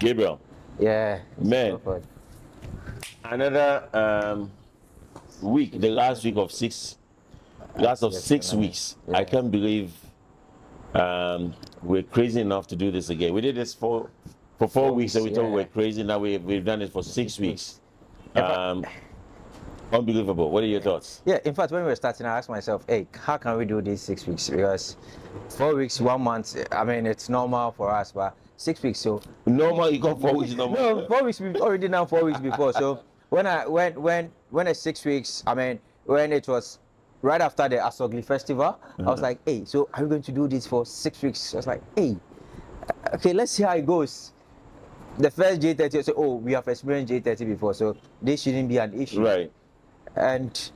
Gabriel, Yeah. man, another week, the last week of last of 6 weeks. Yeah. I can't believe we're crazy enough to do this again. We did this for 4 weeks, and we thought we were crazy. Now we've done it for 6 weeks. Unbelievable. What are your thoughts? Yeah, in fact, when we were starting, I asked myself, hey, how can we do these 6 weeks? Because 4 weeks, 1 month, I mean, it's normal for us, but 6 weeks, so. Normal, you got 4 weeks normal. No, 4 weeks, we've already done 4 weeks before. So when it's 6 weeks, I mean, when it was right after the Asogli Festival, I was like, hey, so are we going to do this for 6 weeks? I was like, hey, okay, let's see how it goes. The first J30, I said, oh, we have experienced J30 before, so this shouldn't be an issue. Right. And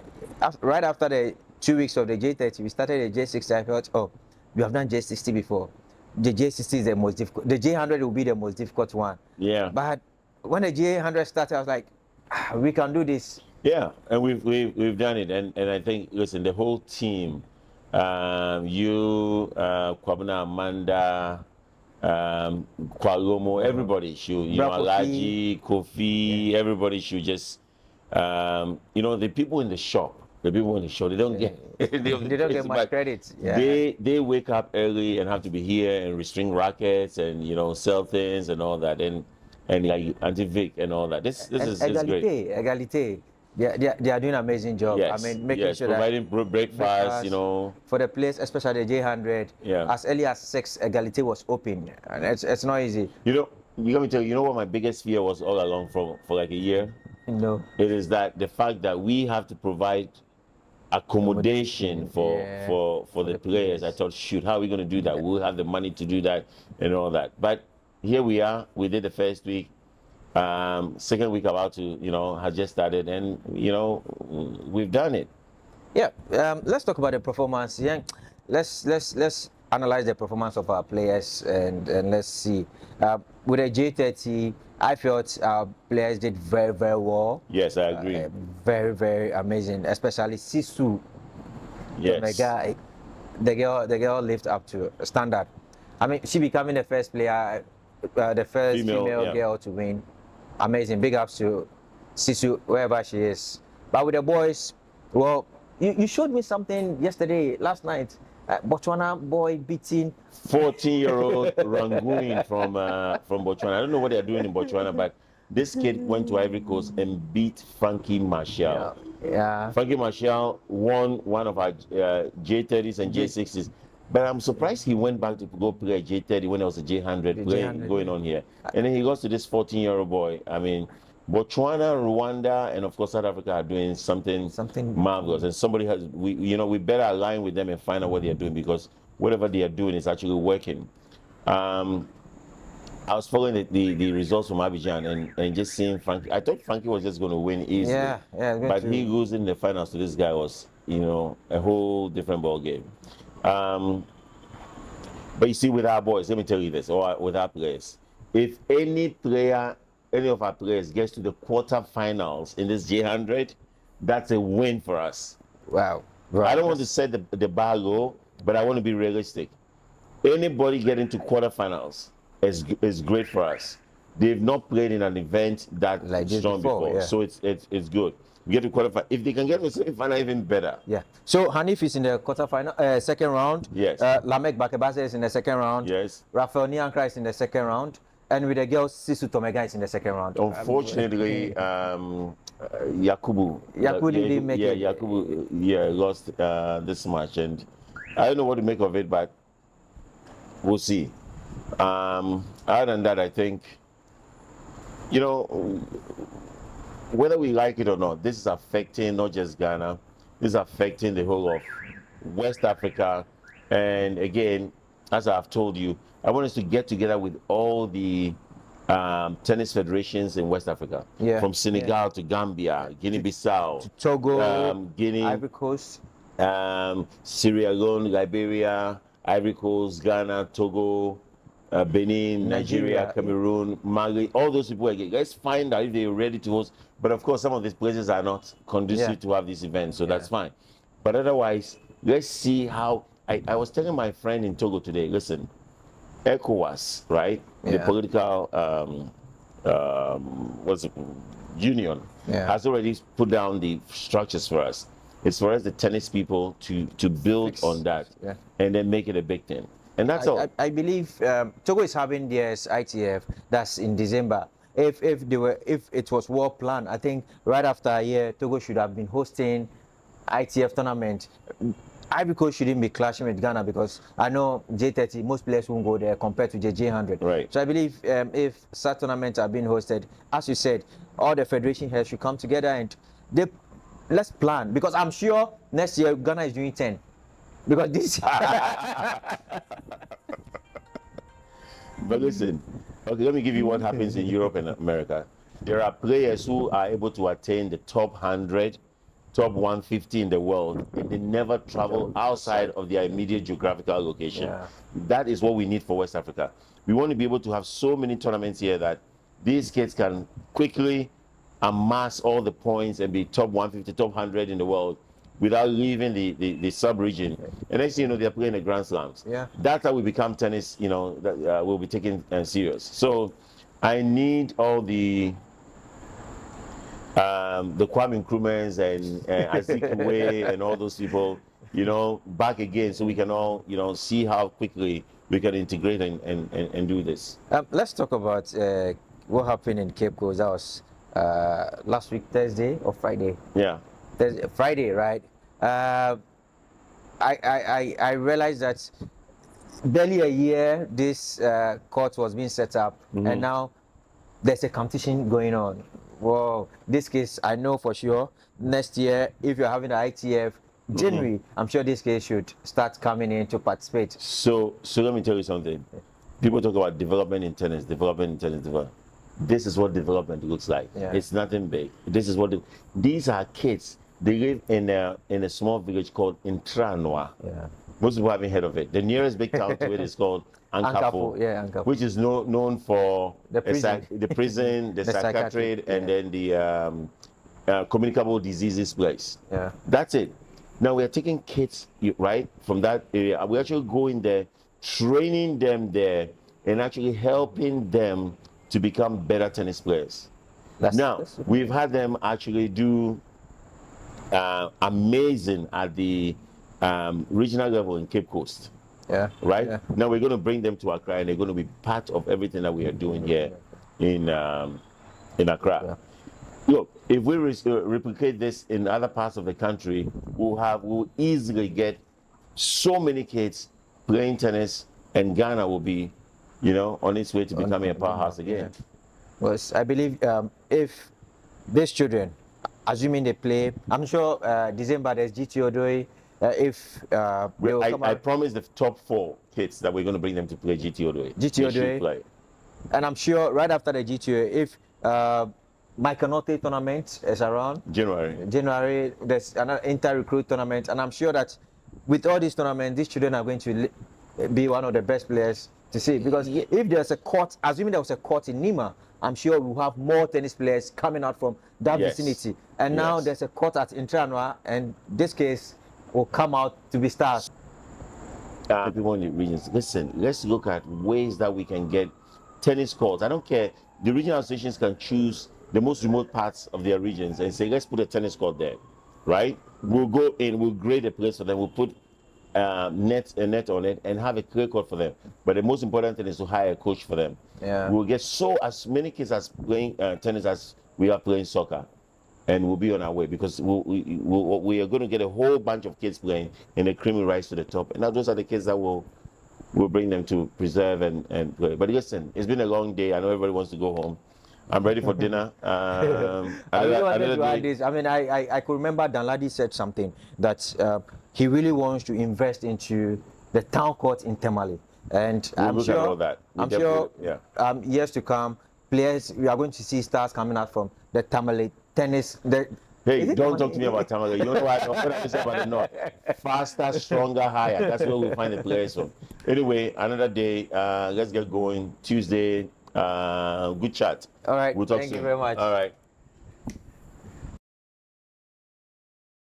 right after the 2 weeks of the J30, we started the J60. I thought, oh, we have done J60 before. The J60 is the most difficult. The J100 will be the most difficult one. Yeah. But when the J100 started, I was like, we can do this. Yeah, and we've done it, and I think, listen, the whole team, you, Kwabena, Amanda, Kwalomo, everybody should, you know, Alaji, Kofi, everybody should just, you know, the people in the shop, they don't get they don't get much credit. Yeah. They wake up early and have to be here and restring rackets and, you know, sell things and all that, and like Auntie Vic and all that. This is great. Egalite. They are doing an amazing job. Yes, I mean, making sure providing breakfast, you know, for the place, especially the J100. Yeah. As early as 6, Egalite was open, and it's not easy. You know, let me tell you. You know what my biggest fear was all along for like a year. No. It is that the fact that we have to provide accommodation for the players. I thought, shoot, how are we going to do that? We'll have the money to do that and all that. But here we are. We did the first week. Second week about to, you know, has just started, and you know, we've done it. Yeah. Let's talk about the performance. Yeah. Let's analyze the performance of our players and let's see. With a J30, I felt our players did very, very well. Yes, I agree. Very, very amazing, especially Sisu. Yes. The girl lived up to standard. I mean, she becoming the first player, the first female girl to win. Amazing. Big ups to Sisu, wherever she is. But with the boys, well, you showed me something last night. Botswana boy beating 14-year-old Rangoon from Botswana. I don't know what they're doing in Botswana, but this kid went to Ivory Coast and beat Frankie Marshall. Yeah. Frankie Marshall won one of our J30s and J60s. But I'm surprised he went back to go play a J30 when there was a J100 going on here. And then he goes to this 14-year-old boy. I mean, Botswana, Rwanda, and of course South Africa are doing something marvelous. And somebody has, we better align with them and find out what they are doing, because whatever they are doing is actually working. I was following the results from Abidjan and just seeing Frankie. I thought Frankie was just going to win easily. Yeah, but he losing the finals to this guy was, you know, a whole different ball game. But you see, with our boys, let me tell you this, or with our players, if any of our players gets to the quarterfinals in this J100, that's a win for us. Wow. Right. I don't want to set the bar low, but I want to be realistic. Anybody getting to quarterfinals is great for us. They've not played in an event that like strong before. So it's good. We get to qualify. If they can get to the semi-final, even better. Yeah. So Hanif is in the quarterfinal, second round. Yes. Lamek Bakebase is in the second round. Yes. Rafael Niankra is in the second round. And with the girls, Sisu Tomega is in the second round. Unfortunately, Yakubu didn't make it. Yakubu lost this match, and I don't know what to make of it, but we'll see. Other than that, I think, you know, whether we like it or not, this is affecting not just Ghana, this is affecting the whole of West Africa. And again, as I've told you, I want us to get together with all the tennis federations in West Africa, from Senegal to Gambia, Guinea-Bissau, to Togo, Guinea, Ivory Coast, Sierra Leone, Liberia, Ivory Coast, Ghana, Togo, Benin, Nigeria, Cameroon, Mali, all those people again. Let's find out if they're ready to host. But of course, some of these places are not conducive to have this event, so that's fine. But otherwise, let's see how. I was telling my friend in Togo today, listen, ECOWAS, right? The Yeah. political what's it, union Yeah. has already put down the structures for us. It's for us, the tennis people, to build Fix. on that Yeah. and then make it a big thing. And that's all. I believe Togo is having theirs ITF. That's in December. If it was well planned, I think right after a year, Togo should have been hosting ITF tournament. Ivory Coast shouldn't be clashing with Ghana because I know J30, most players won't go there compared to JJ100. Right. So I believe if such tournaments are being hosted, as you said, all the federation heads should come together and let's plan, because I'm sure next year Ghana is doing 10. Because this But listen, okay, let me give you what happens in Europe and America. There are players who are able to attain the top 100, top 150 in the world, and they never travel outside of their immediate geographical location. Yeah. That is what we need for West Africa. We want to be able to have so many tournaments here that these kids can quickly amass all the points and be top 150, top 100 in the world without leaving the sub-region. And next thing you know, they're playing the Grand Slams. Yeah. That's how we become tennis, you know, that will be taken serious. So I need all the Kwame Nkrumahs and Azikiwe and all those people, you know, back again so we can all, you know, see how quickly we can integrate and do this. Let's talk about what happened in Cape Coast. That was last week, Thursday or Friday? Yeah. Friday, right? I realized that barely a year this court was being set up, and now there's a competition going on. Whoa, this case I know for sure. Next year, if you're having the ITF January, I'm sure this case should start coming in to participate. So let me tell you something. People talk about development in tennis. This is what development looks like. Yeah. It's nothing big. This is what these are kids. They live in a small village called Intranoa. Yeah. Most people haven't heard of it. The nearest big town to it is called Ankafo, Yeah, Ankafo. which is known for The prison. the The psychiatric, psychiatric, and then the communicable diseases place. Yeah. That's it. Now we are taking kids right from that area. We're actually going there, training them there, and actually helping them to become better tennis players. Now we've had them actually do amazing at the regional level in Cape Coast. Yeah. Right. Yeah. Now we're going to bring them to Accra, and they're going to be part of everything that we are doing here in Accra. Yeah. Look, if we replicate this in other parts of the country, we'll easily get so many kids playing tennis, and Ghana will be, you know, on its way to becoming a powerhouse again. Yeah. Well, I believe if these children, assuming they play, I'm sure December there's GT Odoye. I promise the top 4 kids that we're going to bring them to play GT Odoye. GT Odoye. And I'm sure right after the GT, if Michael Notte tournament is around January, there's another inter-recruit tournament, and I'm sure that with all these tournaments, these children are going to be one of the best players to see. Because if there's a court, assuming there was a court in Nima, I'm sure we'll have more tennis players coming out from that vicinity. And now there's a court at Intranoa, and this case will come out to be stars. People in the regions, listen, let's look at ways that we can get tennis courts. I don't care. The regional associations can choose the most remote parts of their regions and say, let's put a tennis court there, right? We'll go in, we'll grade a place for them, we'll put a net on it and have a clay court for them. But the most important thing is to hire a coach for them. Yeah. We'll get as many kids as playing tennis as we are playing soccer. And we'll be on our way, because we are going to get a whole bunch of kids playing, and the cream will rise to the top. And now those are the kids that will bring them to preserve and play. But listen, it's been a long day. I know everybody wants to go home. I'm ready for dinner. I really wanted to add this. I mean, I could remember Danladi said something that he really wants to invest into the town court in Tamale. And I'm look at all sure, that. Years to come, players, we are going to see stars coming out from the Tamale tennis. Hey, don't talk to me about Tamale. You know what I say about the North? Faster, stronger, higher. That's where we'll find the players from. Anyway, another day. Let's get going. Tuesday. Good chat. All right. We'll talk Thank soon. you very much. All right.